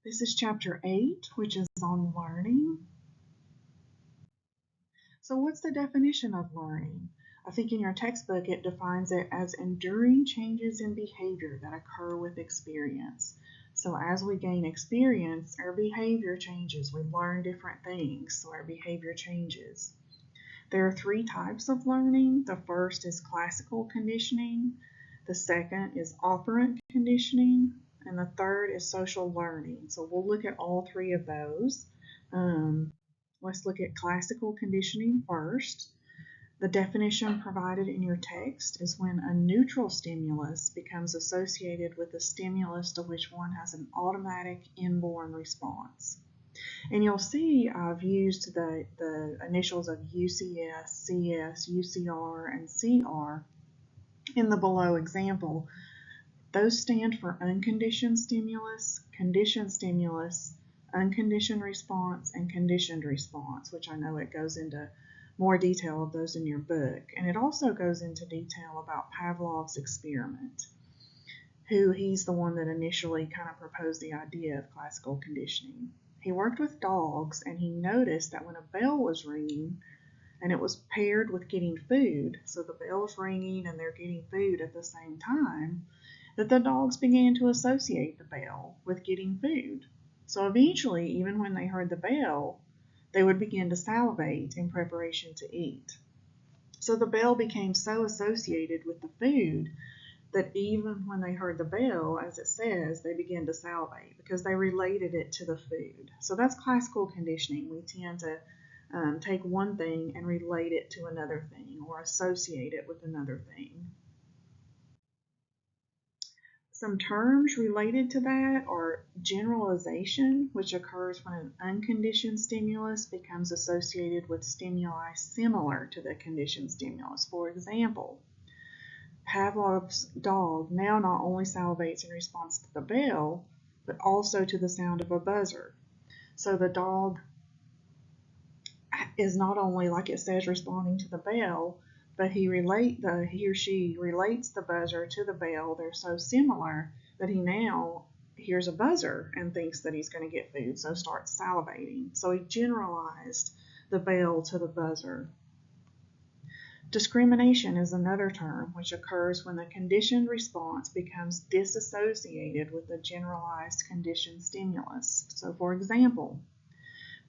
This is chapter 8, which is on learning. So what's the definition of learning? I think in your textbook it defines it as enduring changes in behavior that occur with experience. So as we gain experience, our behavior changes. We learn different things, so our behavior changes. There are 3 types of learning. The first is classical conditioning. The second is operant conditioning. And the third is social learning. So we'll look at all 3 of those. Let's look at classical conditioning first. The definition provided in your text is when a neutral stimulus becomes associated with a stimulus to which one has an automatic inborn response. And you'll see I've used the initials of UCS, CS, UCR, and CR in the below example. Those stand for unconditioned stimulus, conditioned stimulus, unconditioned response, and conditioned response, which I know it goes into more detail of those in your book. And it also goes into detail about Pavlov's experiment, he's the one that initially kind of proposed the idea of classical conditioning. He worked with dogs, and he noticed that when a bell was ringing, and it was paired with getting food, so the bell's ringing and they're getting food at the same time, that the dogs began to associate the bell with getting food. So eventually, even when they heard the bell, they would begin to salivate in preparation to eat. So the bell became so associated with the food that even when they heard the bell, as it says, they began to salivate because they related it to the food. So that's classical conditioning. We tend to take one thing and relate it to another thing or associate it with another thing. Some terms related to that are generalization, which occurs when an unconditioned stimulus becomes associated with stimuli similar to the conditioned stimulus. For example, Pavlov's dog now not only salivates in response to the bell, but also to the sound of a buzzer. So the dog is not only, like it says, responding to the bell, but he or she relates the buzzer to the bell. They're so similar that he now hears a buzzer and thinks that he's going to get food, so starts salivating. So he generalized the bell to the buzzer. Discrimination is another term which occurs when the conditioned response becomes disassociated with the generalized conditioned stimulus. So for example,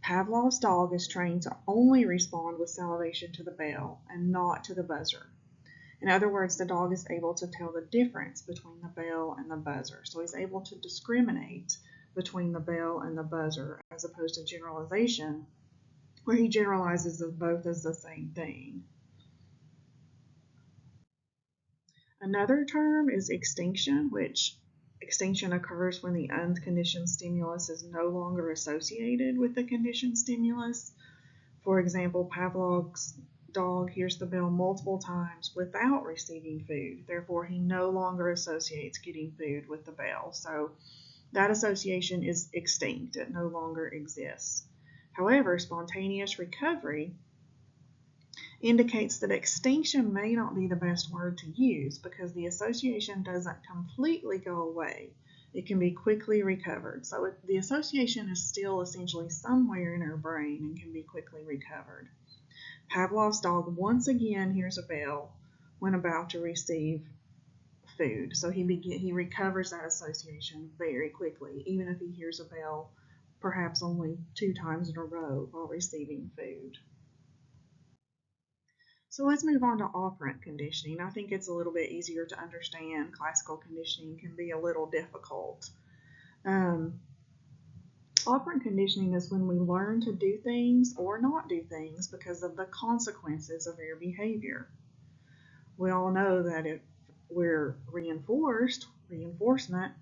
Pavlov's dog is trained to only respond with salivation to the bell and not to the buzzer. In other words, the dog is able to tell the difference between the bell and the buzzer. So he's able to discriminate between the bell and the buzzer, as opposed to generalization, where he generalizes them both as the same thing. Another term is extinction, which extinction occurs when the unconditioned stimulus is no longer associated with the conditioned stimulus. For example, Pavlov's dog hears the bell multiple times without receiving food. Therefore, he no longer associates getting food with the bell. So that association is extinct. It no longer exists. However, spontaneous recovery indicates that extinction may not be the best word to use because the association doesn't completely go away. It can be quickly recovered. So the association is still essentially somewhere in our brain and can be quickly recovered. Pavlov's dog once again hears a bell when about to receive food. So he recovers that association very quickly, even if he hears a bell perhaps only 2 times in a row while receiving food. So let's move on to operant conditioning. I think it's a little bit easier to understand. Classical conditioning can be a little difficult. Operant conditioning is when we learn to do things or not do things because of the consequences of our behavior. We all know that if we're reinforcement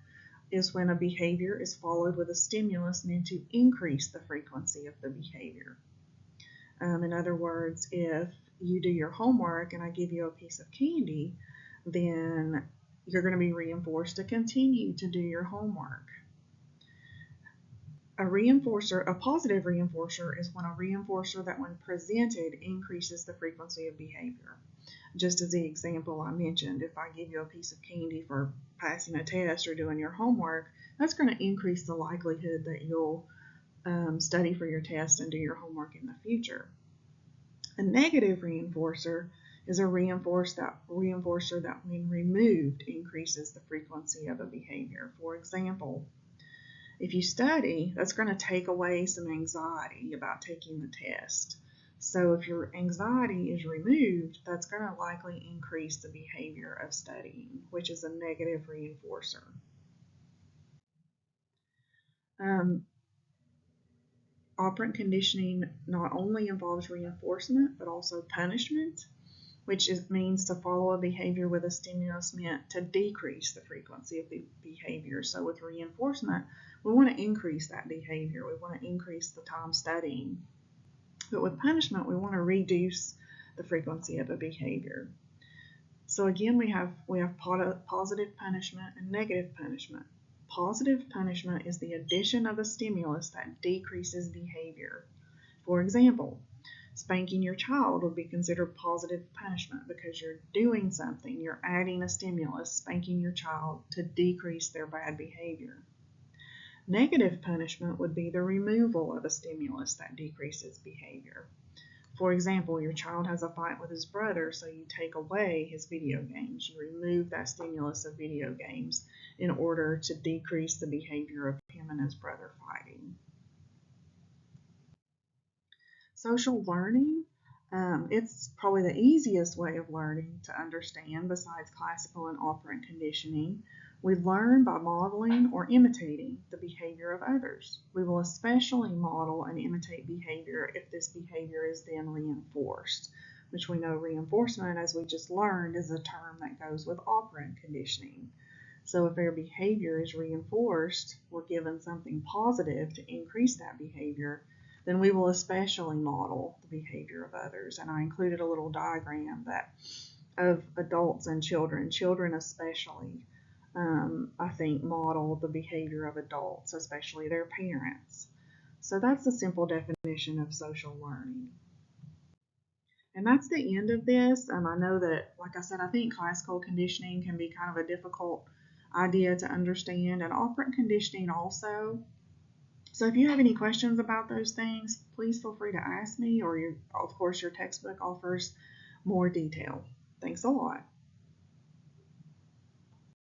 is when a behavior is followed with a stimulus meant to increase the frequency of the behavior. In other words, if you do your homework and I give you a piece of candy, then you're going to be reinforced to continue to do your homework. A positive reinforcer is when a reinforcer that when presented increases the frequency of behavior. Just as the example I mentioned, if I give you a piece of candy for passing a test or doing your homework, that's going to increase the likelihood that you'll study for your test and do your homework in the future. A negative reinforcer is a reinforcer that when removed increases the frequency of a behavior. For example, if you study, that's going to take away some anxiety about taking the test. So if your anxiety is removed, that's going to likely increase the behavior of studying, which is a negative reinforcer. Operant conditioning not only involves reinforcement, but also punishment, which means to follow a behavior with a stimulus meant to decrease the frequency of the behavior. So with reinforcement, we want to increase that behavior. We want to increase the time studying. But with punishment, we want to reduce the frequency of a behavior. So again, we have positive punishment and negative punishment. Positive punishment is the addition of a stimulus that decreases behavior. For example, spanking your child would be considered positive punishment because you're doing something, you're adding a stimulus, spanking your child to decrease their bad behavior. Negative punishment would be the removal of a stimulus that decreases behavior. For example, your child has a fight with his brother, so you take away his video games. You remove that stimulus of video games in order to decrease the behavior of him and his brother fighting. Social learning, it's probably the easiest way of learning to understand besides classical and operant conditioning. We learn by modeling or imitating the behavior of others. We will especially model and imitate behavior if this behavior is then reinforced, which we know reinforcement, as we just learned, is a term that goes with operant conditioning. So if their behavior is reinforced, we're given something positive to increase that behavior, then we will especially model the behavior of others. And I included a little diagram of adults and children. Children especially, I think, model the behavior of adults, especially their parents. So that's the simple definition of social learning. And that's the end of this. I know that, like I said, I think classical conditioning can be kind of a difficult idea to understand, and operant conditioning also. So if you have any questions about those things, please feel free to ask me, or of course your textbook offers more detail. Thanks a lot.